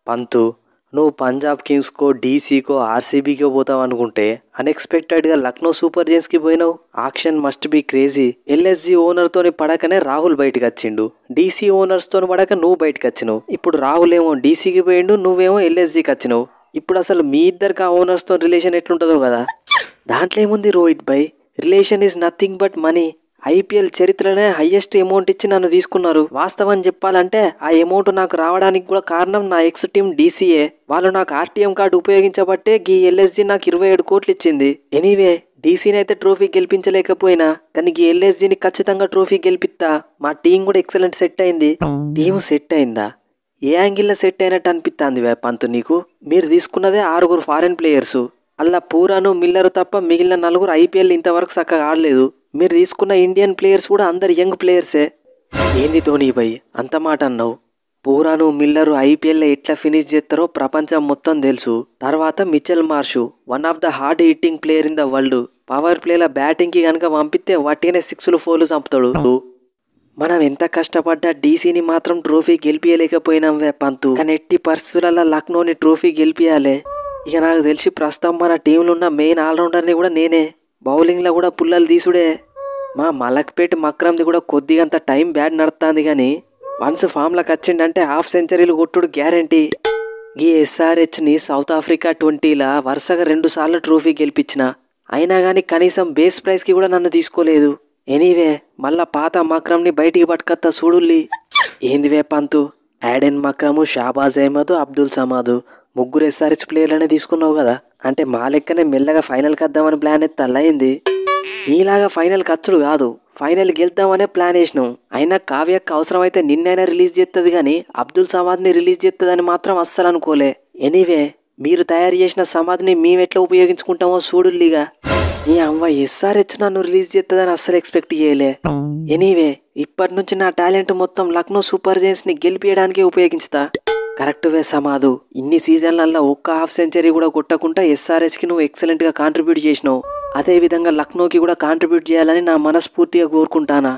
పంతు నువ్వు పంజాబ్ కింగ్స్కో డీసీకో ఆర్సీబీకో పోతావు అనుకుంటే అన్ఎక్స్పెక్టెడ్గా లక్నో సూపర్ జైంట్స్కి పోయినావు. Auction must be crazy. LSG ఓనర్తోని పడకనే రాహుల్ బయటకు వచ్చిండు, డీసీ ఓనర్స్తో పడక నువ్వు బయటకు వచ్చినావు. ఇప్పుడు రాహుల్ ఏమో డీసీకి పోయిండు, నువ్వేమో ఎల్ఎస్జీకి వచ్చినావు. ఇప్పుడు అసలు మీ ఇద్దరికి ఆ ఓనర్స్తో రిలేషన్ ఎట్లుంటుందో కదా. దాంట్లో ఏముంది రోహిత్ భాయ్, relation is nothing but money. IPL చరిత్రనే హైయెస్ట్ అమౌంట్ ఇచ్చి నన్ను తీసుకున్నారు. వాస్తవం చెప్పాలంటే ఆ అమౌంట్ నాకు రావడానికి కూడా కారణం నా ఎక్స్ టీం డీసీఏ. వాళ్ళు నాకు ఆర్టీఎం కార్డు ఉపయోగించబట్టే గీ ఎల్ఎస్జీ నాకు 27 కోట్లు ఇచ్చింది. ఎనీవే డీసీని అయితే ట్రోఫీ గెలిపించలేకపోయినా కానీ గీ ఎల్ఎస్జీని ఖచ్చితంగా ట్రోఫీ గెలిపిస్తా. మా టీం కూడా ఎక్సలెంట్ సెట్ అయింది. టీం సెట్ అయిందా? ఏ యాంగిల్లో సెట్ అయినట్టు అనిపిస్తుంది పంతు నీకు? మీరు తీసుకున్నదే 6 ఫారెన్ ప్లేయర్సు, అలా పూరాను మిల్లరు తప్ప మిగిలిన 4 ఐపీఎల్ ఇంతవరకు చక్కగా ఆడలేదు. మీరు తీసుకున్న ఇండియన్ ప్లేయర్స్ కూడా అందరు యంగ్ ప్లేయర్సే. ఏంది ధోని భాయ్ అంత మాట అన్నావు? పూరాను మిల్లరు ఐపీఎల్లో ఎట్లా ఫినిష్ చేస్తారో ప్రపంచం మొత్తం తెలుసు. తర్వాత Mitchell Marsh one of the hard hitting player in the world. Power ప్లేల బ్యాటింగ్కి కనుక పంపిస్తే వట్టిగానే 6లు 4లు చంపుతాడు. మనం ఎంత కష్టపడ్డా డీసీని మాత్రం ట్రోఫీ గెలిపియలేకపోయినాం పంతు. కానీ ఎట్టి పరిస్థితులలో లక్నోని ట్రోఫీ గెలిపియాలి. ఇక నాకు తెలిసి ప్రస్తుతం మన టీంలో ఉన్న మెయిన్ ఆల్రౌండర్ని కూడా నేనే. బౌలింగ్లో కూడా పుల్లలు తీసుడే. మా మలక్పేట్ మక్రమ్ది కూడా కొద్దిగంత టైం బ్యాట్ నడుస్తుంది కానీ వన్స్ ఫామ్లకు వచ్చిండంటే హాఫ్ సెంచరీలు కొట్టుడు గ్యారంటీ. ఈ ఎస్ఆర్హెచ్ని సౌత్ ఆఫ్రికా 20లా వరుసగా 2 సార్లు ట్రోఫీ గెలిపించిన, అయినా కానీ కనీసం బేస్ ప్రైజ్కి కూడా నన్ను తీసుకోలేదు. ఎనీవే మళ్ళా పాత మక్రమ్ని బయటికి పట్టుకత్తా చూడుల్లి. ఏందివే పంతు, యాడెన్ మక్రము, షాబాజ్ అహ్మద్, అబ్దుల్ సమాద్ 3 ఎస్ఆర్హెచ్ ప్లేయర్లనే తీసుకున్నావు కదా. అంటే మా లెక్కనే మెల్లగా ఫైనల్కి వద్దామని ప్లాన్ ఎత్తే అల్లయింది. నీలాగా ఫైనల్కి వచ్చుడు కాదు, ఫైనల్ గెలుద్దామనే ప్లాన్ వేసినాం. అయినా కావ్యకు అవసరమైతే నిన్నైనా రిలీజ్ చేస్తుంది కానీ అబ్దుల్ సమాద్ని రిలీజ్ చేస్తుందని మాత్రం అస్సలు అనుకోలే. ఎనీవే మీరు తయారు చేసిన సమాధిని మేమెట్లా ఉపయోగించుకుంటామో చూడుల్లిగా. ఈ అవ్వ ఎస్ఆర్హెచ్ నన్ను రిలీజ్ చేస్తుందని అస్సలు ఎక్స్పెక్ట్ చేయలే. ఎనీవే ఇప్పటి నుంచి నా టాలెంట్ మొత్తం లక్నో సూపర్ జైంట్స్ని గెలిపించడానికే ఉపయోగించుతా. కరెక్ట్ వే సమాధు, ఇన్ని సీజన్లలో ఒక్క హాఫ్ సెంచరీ కూడా కొట్టకుండా ఎస్ఆర్హెచ్కి నువ్వు ఎక్సలెంట్గా కాంట్రిబ్యూట్ చేసినావు. అదేవిధంగా లక్నోకి కూడా కాంట్రిబ్యూట్ చేయాలని నా మనస్ఫూర్తిగా కోరుకుంటానా.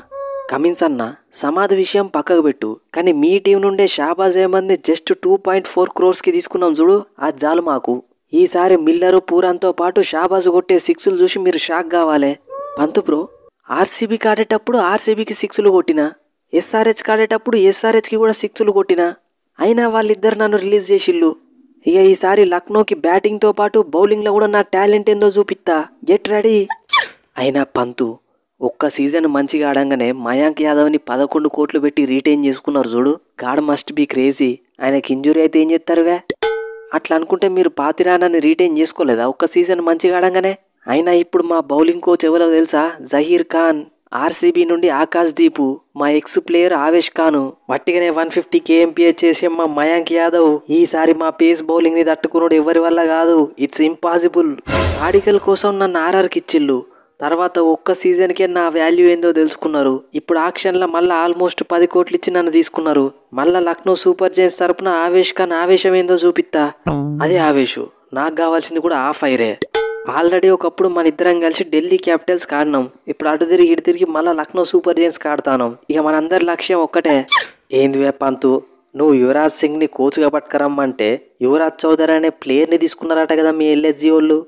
కమిన్స్ అన్న సమాధి విషయం పక్కకు పెట్టు, కానీ మీ టీం నుండే షాబాజ్ అహ్మద్ని జస్ట్ 2.4 crores తీసుకున్నాం చూడు, అది చాలు మాకు. ఈసారి మిల్లరు పూరాన్తో పాటు షాబాజ్ కొట్టే 6లు చూసి మీరు షాక్ కావాలి. పంతు బ్రో, ఆర్సీబీకి ఆడేటప్పుడు ఆర్సీబీకి 6లు కొట్టినా, ఎస్ఆర్హెచ్కి ఆడేటప్పుడు ఎస్ఆర్హెచ్కి కూడా 6లు కొట్టినా, అయినా వాళ్ళిద్దరు నన్ను రిలీజ్ చేసిళ్ళు. ఇక ఈసారి లక్నోకి బ్యాటింగ్తో పాటు బౌలింగ్లో కూడా నా టాలెంట్ ఏందో చూపిస్తా. Get ready. అయినా పంతు, ఒక్క సీజన్ మంచిగా ఆడంగానే మయాంక్ యాదవ్ని 11 కోట్లు పెట్టి రీటైన్ చేసుకున్నారు చూడు, గాడ్ మస్ట్ బీ క్రేజీ. ఆయనకి ఇంజురీ అయితే ఏం చేస్తారువే? అట్లా అనుకుంటే మీరు పాతిరానాన్ని రీటైన్ చేసుకోలేదా ఒక్క సీజన్ మంచిగా ఆడంగానే? అయినా ఇప్పుడు మా బౌలింగ్ కోచ్ ఎవరో తెలుసా? జహీర్ ఖాన్. ఆర్సీబీ నుండి ఆకాశ్ దీపు, మా ఎక్స్ ప్లేయర్ ఆవేష్ ఖాన్, వట్టిగానే 150 kmph చేసే మా మయాంక్ యాదవ్. ఈసారి మా పేస్ బౌలింగ్ ని తట్టుకున్నాడు ఎవరి వల్ల కాదు, ఇట్స్ ఇంపాసిబుల్. ఆర్టికల్ కోసం నన్ను ఆర్ఆర్కి ఇచ్చిళ్ళు, తర్వాత ఒక్క సీజన్కే నా వాల్యూ ఏందో తెలుసుకున్నారు. ఇప్పుడు ఆక్షన్లో మళ్ళీ ఆల్మోస్ట్ 10 కోట్లు ఇచ్చి నన్ను తీసుకున్నారు. మళ్ళా లక్నో సూపర్ జైంట్స్ తరపున ఆవేష్ ఖాన్ ఆవేశం ఏందో చూపిస్తా. అదే ఆవేశు, నాకు కావాల్సింది కూడా ఆ ఫైరే. ఆల్రెడీ ఒకప్పుడు మన ఇద్దరం కలిసి ఢిల్లీ క్యాపిటల్స్కి ఆడినాం, ఇప్పుడు అటు తిరిగి ఇటు తిరిగి మళ్ళీ లక్నో సూపర్ జైంట్స్కి ఆడతాను. ఇక మనందరి లక్ష్యం ఒక్కటే. ఏంది పంతు, నువ్వు యువరాజ్ సింగ్ని కోచ్గా పట్టుకరమ్మంటే యువరాజ్ చౌదరి అనే ప్లేయర్ని తీసుకున్నారట కదా మీ ఎల్ఎస్జీ వాళ్ళు.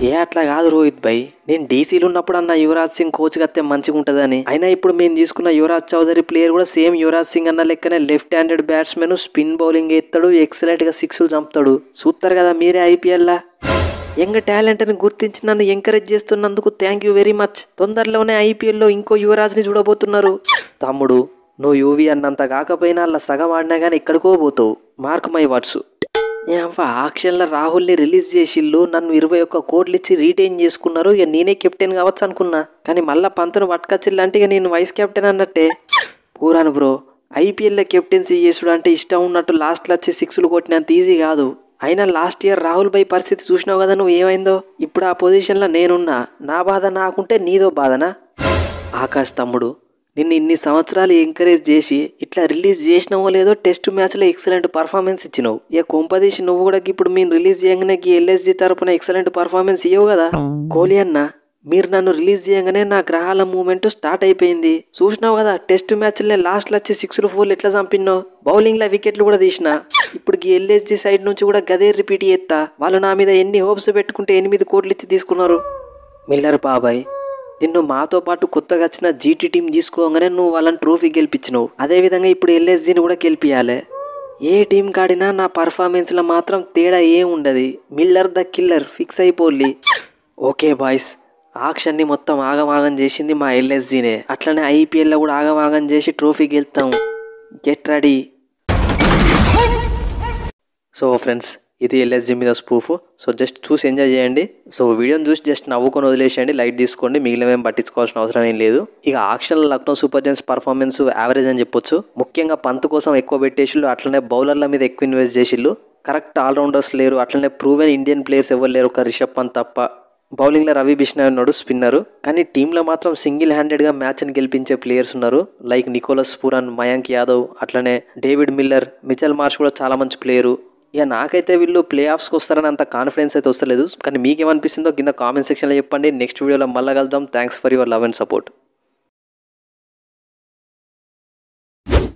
ఏ అట్లా కాదు రోహిత్ భాయ్, నేను డీసీలు ఉన్నప్పుడు అన్న యువరాజ్ సింగ్ కోచ్గా వస్తే మంచిగా ఉంటుందని. అయినా ఇప్పుడు మేము తీసుకున్న యువరాజ్ చౌదరి ప్లేయర్ కూడా సేమ్ యువరాజ్ సింగ్ అన్న లెక్కనే left handed batsmen, spin bowling ఎత్తాడు, ఎక్సలెంట్గా 6లు చంపుతాడు. చూస్తారు కదా మీరే ఐపీఎల్లా. యంగ్ టాలెంట్ని గుర్తించి నన్ను ఎంకరేజ్ చేస్తున్నందుకు థ్యాంక్ యూ వెరీ మచ్. తొందరలోనే ఐపీఎల్లో ఇంకో యువరాజ్ని చూడబోతున్నారు. తమ్ముడు, నువ్వు యూవీ అన్నంత కాకపోయినా అలా సగం ఆడినా కానీ ఎక్కడికో పోతావు, మార్క్ మై వర్డ్స్. ఆక్షన్లో రాహుల్ని రిలీజ్ చేసిళ్ళు, నన్ను 21 కోట్లు ఇచ్చి రీటైన్ చేసుకున్నారు. ఇక నేనే కెప్టెన్ కావచ్చు అనుకున్నా, కానీ మళ్ళీ పంతును పట్టుకొచ్చిల్లంటే ఇక నేను వైస్ కెప్టెన్ అన్నట్టే. పూరాను బ్రో, ఐపీఎల్లో కెప్టెన్సీ చేసుడు అంటే ఇష్టం ఉన్నట్టు లాస్ట్లో వచ్చి 6లు కొట్టినంత ఈజీ కాదు. అయినా లాస్ట్ ఇయర్ రాహుల్ భాయ్ పరిస్థితి చూసినావు కదా నువ్వు ఏమైందో. ఇప్పుడు ఆ పొజిషన్లో నేనున్నా, నా బాధ నాకుంటే నీదో బాధనా? ఆకాష్ తమ్ముడు, నిన్ను ఇన్ని సంవత్సరాలు ఎంకరేజ్ చేసి ఇట్లా రిలీజ్ చేసినావో లేదో టెస్ట్ మ్యాచ్లో ఎక్సలెంట్ పర్ఫార్మెన్స్ ఇచ్చినావు. ఇక కొంపదీసి నువ్వు కూడా ఇప్పుడు మేము రిలీజ్ చేయగానే ఎల్ఎస్జీ తరపున ఎక్సలెంట్ పర్ఫార్మెన్స్ ఇవ్వవు కదా. కోహ్లీ అన్న, మీరు నన్ను రిలీజ్ చేయగానే నా గ్రహాల మూమెంట్ స్టార్ట్ అయిపోయింది. చూసినావు కదా టెస్ట్ మ్యాచ్లే లాస్ట్లో వచ్చి 6-4 ఎట్లా చంపినో, బౌలింగ్లో వికెట్లు కూడా తీసిన. ఇప్పుడు ఎల్ఎస్జీ సైడ్ నుంచి కూడా గదే రిపీట్ చేస్తా. వాళ్ళు నా మీద ఎన్ని హోప్స్ పెట్టుకుంటే 8 కోట్లు ఇచ్చి తీసుకున్నారు. మిల్లర్ బాబాయ్, నిన్ను మాతో పాటు కొత్తగా వచ్చిన జీటీ టీం తీసుకోగానే నువ్వు వాళ్ళని ట్రోఫీ గెలిపించినావు. అదేవిధంగా ఇప్పుడు ఎల్ఎస్జీని కూడా గెలిపియాలి. ఏ టీం కాడినా నా పర్ఫార్మెన్స్లో మాత్రం తేడా ఏం ఉండదు. మిల్లర్ ద కిల్లర్ ఫిక్స్ అయిపోర్లి. ఓకే బాయ్స్, ఆక్షన్ని మొత్తం ఆగమాగం చేసింది మా ఎల్ఎస్జీనే. అట్లనే ఐపీఎల్లో కూడా ఆగమాగం చేసి ట్రోఫీ గెలుస్తాం. Get ready. సో ఫ్రెండ్స్, ఇది ఎల్ఎస్జీ మీద స్పూఫ్. సో జస్ట్ చూసి ఎంజాయ్ చేయండి. సో వీడియోని చూసి జస్ట్ నవ్వుకొని వదిలేసేయండి, లైట్ తీసుకోండి, మిగిలిన ఏం పట్టించుకోవాల్సిన అవసరం ఏం లేదు. ఇక ఆక్షన్లో Lucknow Super Giants performance average అని చెప్పొచ్చు. ముఖ్యంగా పంత్ కోసం ఎక్కువ పెట్టేసిళ్ళు, అట్లనే బౌలర్ల మీద ఎక్కువ ఇన్వెస్ట్ చేసిళ్ళు. కరెక్ట్ ఆల్రౌండర్స్ లేరు, అట్లనే ప్రూవెన్ ఇండియన్ ప్లేయర్స్ ఎవరు లేరు, ఒక రిషబ్ పంత్ తప్ప. బౌలింగ్లో రవి బిష్నాయ్ ఉన్నాడు, స్పిన్నరు. కానీ టీంలో మాత్రం సింగిల్ హ్యాండెడ్గా మ్యాచ్ని గెలిపించే ప్లేయర్స్ ఉన్నారు. Like Nicholas Pooran, Mayank Yadav, అట్లనే డేవిడ్ మిల్లర్, మిచెల్ మార్ష్ కూడా చాలా మంచి ప్లేయరు. ఇక నాకైతే వీళ్ళు ప్లే ఆఫ్స్కి వస్తారని అంత కాన్ఫిడెన్స్ అయితే వస్తలేదు. కానీ మీకేమనిపిస్తుందో కింద కామెంట్ సెక్షన్లో చెప్పండి. నెక్స్ట్ వీడియోలో మళ్ళీ కలుద్దాం. Thanks for your love and support.